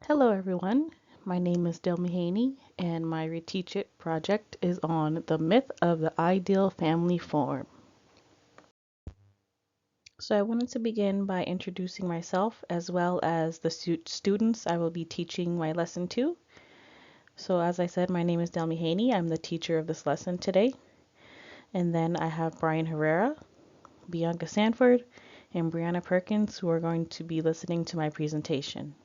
Hello, everyone. My name is Delmi Haney, and my Reteach It project is on the myth of the ideal family form. So, I wanted to begin by introducing myself as well as the students I will be teaching my lesson to. So, as I said, my name is Delmi Haney. I'm the teacher of this lesson today. And then I have Brian Herrera, Bianca Sanford, and Brianna Perkins who are going to be listening to my presentation.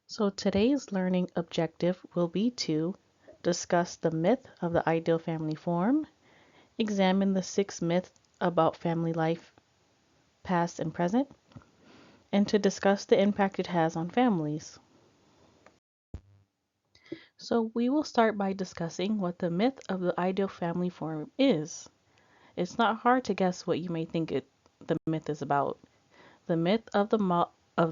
So today's learning objective will be to discuss the myth of the ideal family form, examine the 6 myths about family life, past and present, and to discuss the impact it has on families. So we will start by discussing what the myth of the ideal family form is. It's not hard to guess what you may think the myth is about. The myth of the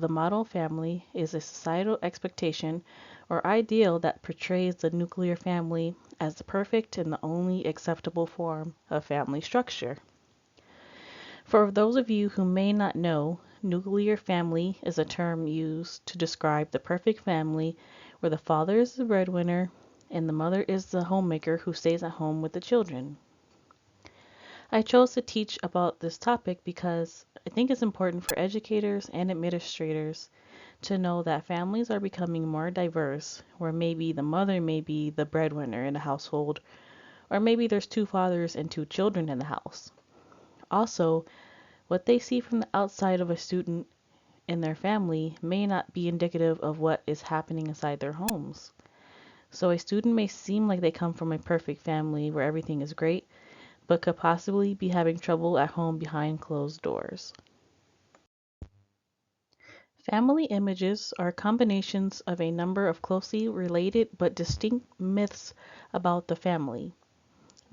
model family is a societal expectation or ideal that portrays the nuclear family as the perfect and the only acceptable form of family structure. For those of you who may not know, nuclear family is a term used to describe the perfect family where the father is the breadwinner and the mother is the homemaker who stays at home with the children. I chose to teach about this topic because I think it's important for educators and administrators to know that families are becoming more diverse, where maybe the mother may be the breadwinner in the household, or maybe there's 2 fathers and 2 children in the house. Also, what they see from the outside of a student in their family may not be indicative of what is happening inside their homes. So a student may seem like they come from a perfect family where everything is great, but could possibly be having trouble at home behind closed doors. Family images are combinations of a number of closely related but distinct myths about the family.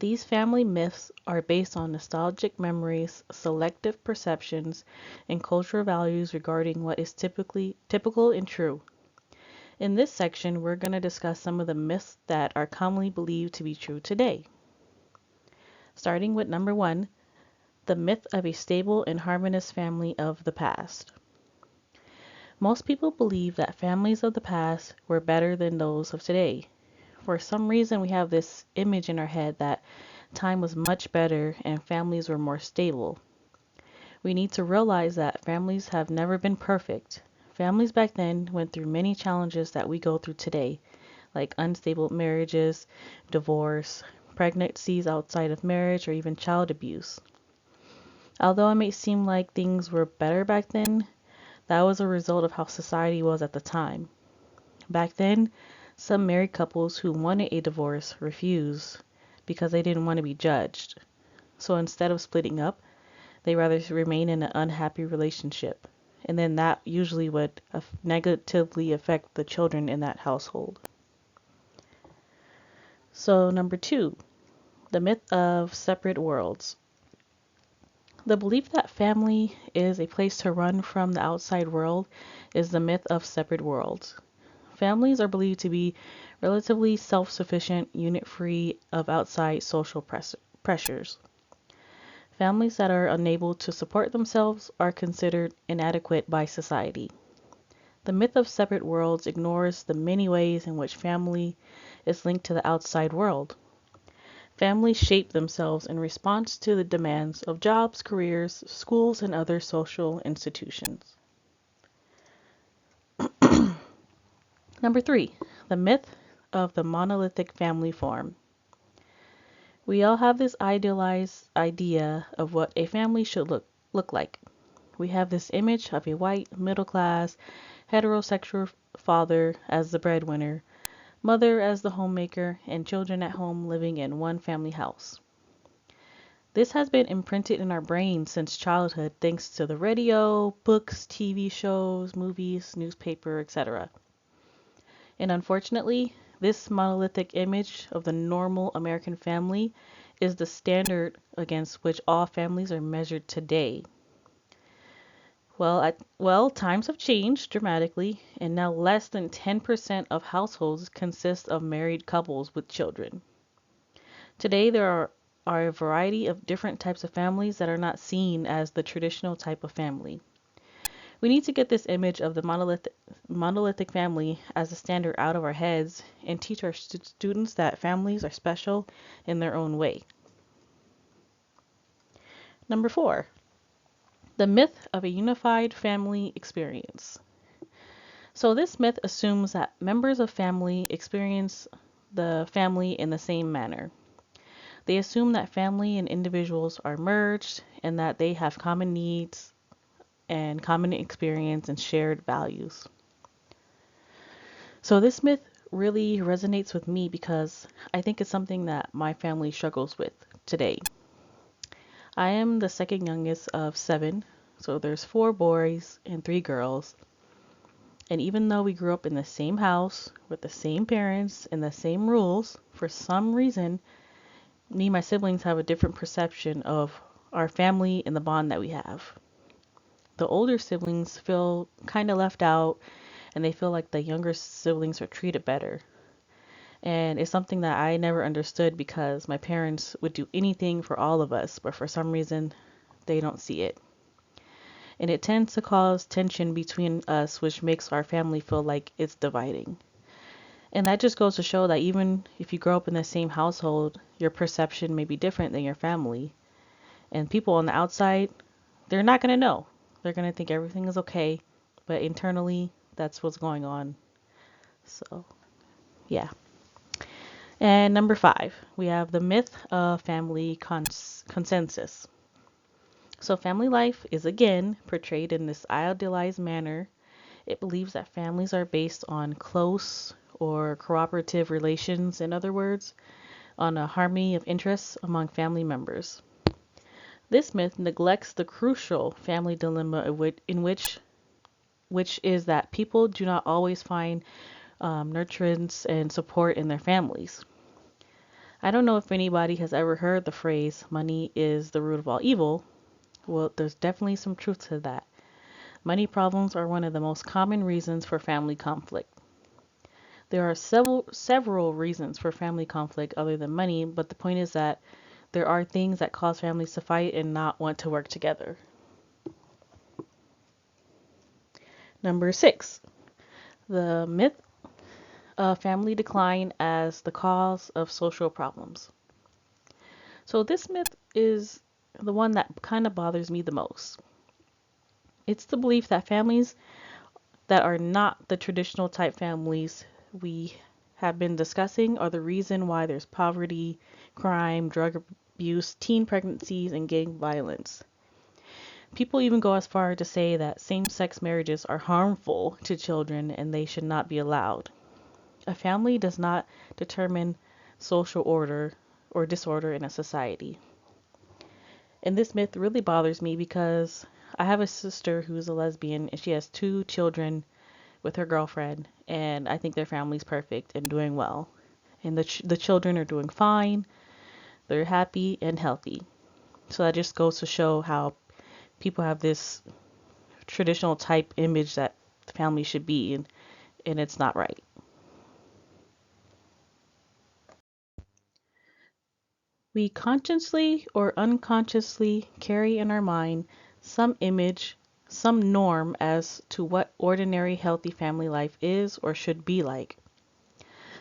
These family myths are based on nostalgic memories, selective perceptions, and cultural values regarding what is typical and true. In this section, we're going to discuss some of the myths that are commonly believed to be true today. Starting with number 1, the myth of a stable and harmonious family of the past. Most people believe that families of the past were better than those of today. For some reason, we have this image in our head that time was much better and families were more stable. We need to realize that families have never been perfect. Families back then went through many challenges that we go through today, like unstable marriages, divorce, pregnancies outside of marriage, or even child abuse. Although it may seem like things were better back then, that was a result of how society was at the time. Back then, some married couples who wanted a divorce refused because they didn't want to be judged. So instead of splitting up, they rather remain in an unhappy relationship. And then that usually would negatively affect the children in that household. So, number 2, the myth of separate worlds. The belief that family is a place to run from the outside world is the myth of separate worlds. Families are believed to be relatively self-sufficient, unit-free of outside social pressures. Families that are unable to support themselves are considered inadequate by society. The myth of separate worlds ignores the many ways in which family is linked to the outside world. Families shape themselves in response to the demands of jobs, careers, schools, and other social institutions. Number 3, the myth of the monolithic family form. We all have this idealized idea of what a family should look like. We have this image of a white, middle class, heterosexual father as the breadwinner, mother as the homemaker, and children at home living in one family house. This has been imprinted in our brains since childhood thanks to the radio, books, TV shows, movies, newspaper, etc. And unfortunately, this monolithic image of the normal American family is the standard against which all families are measured today. Times have changed dramatically, and now less than 10% of households consist of married couples with children. Today, there are a variety of different types of families that are not seen as the traditional type of family. We need to get this image of the monolithic family as a standard out of our heads and teach our students that families are special in their own way. Number 4, the myth of a unified family experience. So this myth assumes that members of family experience the family in the same manner. They assume that family and individuals are merged and that they have common needs and common experience and shared values. So this myth really resonates with me because I think it's something that my family struggles with today. I am the second youngest of 7, so there's 4 boys and 3 girls. And even though we grew up in the same house with the same parents and the same rules, for some reason, me and my siblings have a different perception of our family and the bond that we have. The older siblings feel kind of left out and they feel like the younger siblings are treated better. And it's something that I never understood because my parents would do anything for all of us, but for some reason they don't see it. And it tends to cause tension between us, which makes our family feel like it's dividing. And that just goes to show that even if you grow up in the same household, your perception may be different than your family. And people on the outside, they're not going to know. They're going to think everything is okay, but internally, that's what's going on. So, yeah. And number 5, we have the myth of family consensus. So, family life is again portrayed in this idealized manner. It believes that families are based on close or cooperative relations, in other words, on a harmony of interests among family members. This myth neglects the crucial family dilemma in which is that people do not always find nurturance and support in their families. I don't know if anybody has ever heard the phrase, money is the root of all evil. Well, there's definitely some truth to that. Money problems are one of the most common reasons for family conflict. There are several reasons for family conflict other than money, but the point is that there are things that cause families to fight and not want to work together. Number 6, the myth of family decline as the cause of social problems. So this myth is the one that kind of bothers me the most. It's the belief that families that are not the traditional type families we have been discussing are the reason why there's poverty, crime, drug abuse, teen pregnancies, and gang violence. People even go as far to say that same-sex marriages are harmful to children and they should not be allowed. A family does not determine social order or disorder in a society. And this myth really bothers me because I have a sister who's a lesbian and she has 2 children with her girlfriend, and I think their family's perfect and doing well. And the children are doing fine, they're happy and healthy. So that just goes to show how people have this traditional type image that the family should be, and it's not right. We consciously or unconsciously carry in our mind some image, some norm as to what ordinary healthy family life is or should be like.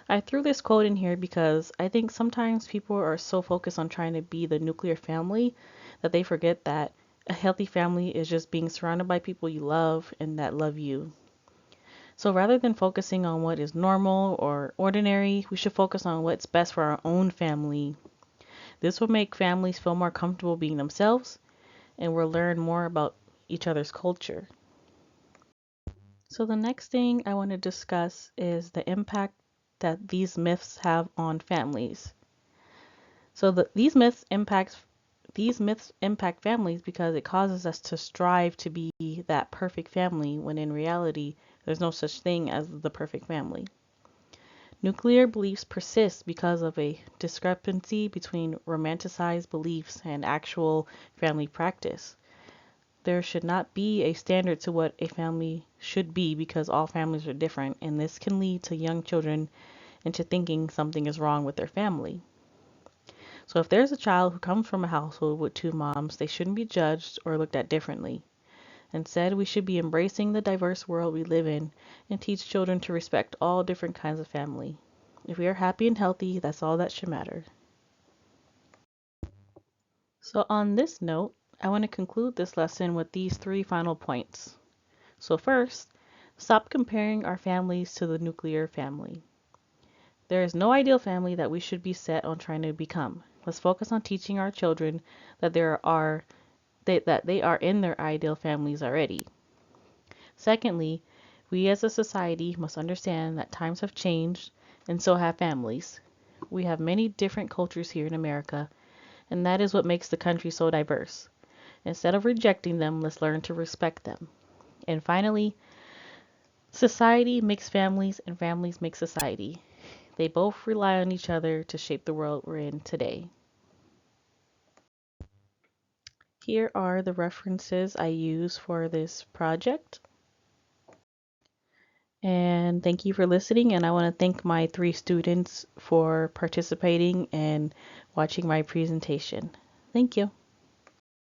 I threw this quote in here because I think sometimes people are so focused on trying to be the nuclear family that they forget that a healthy family is just being surrounded by people you love and that love you. So rather than focusing on what is normal or ordinary, we should focus on what's best for our own family. This will make families feel more comfortable being themselves and we'll learn more about each other's culture. So the next thing I want to discuss is the impact that these myths have on families. So these myths impact families because it causes us to strive to be that perfect family when in reality there's no such thing as the perfect family. Nuclear beliefs persist because of a discrepancy between romanticized beliefs and actual family practice. There should not be a standard to what a family should be because all families are different, and this can lead to young children into thinking something is wrong with their family. So if there's a child who comes from a household with 2 moms, they shouldn't be judged or looked at differently. Instead, we should be embracing the diverse world we live in and teach children to respect all different kinds of family. If we are happy and healthy, that's all that should matter. So, on this note, I want to conclude this lesson with these three final points. So, first, stop comparing our families to the nuclear family. There is no ideal family that we should be set on trying to become. Let's focus on teaching our children that that they are in their ideal families already. Secondly, we as a society must understand that times have changed and so have families. We have many different cultures here in America, and that is what makes the country so diverse. Instead of rejecting them, let's learn to respect them. And finally, society makes families and families make society. They both rely on each other to shape the world we're in today. Here are the references I use for this project. And thank you for listening. And I want to thank my three students for participating and watching my presentation. Thank you.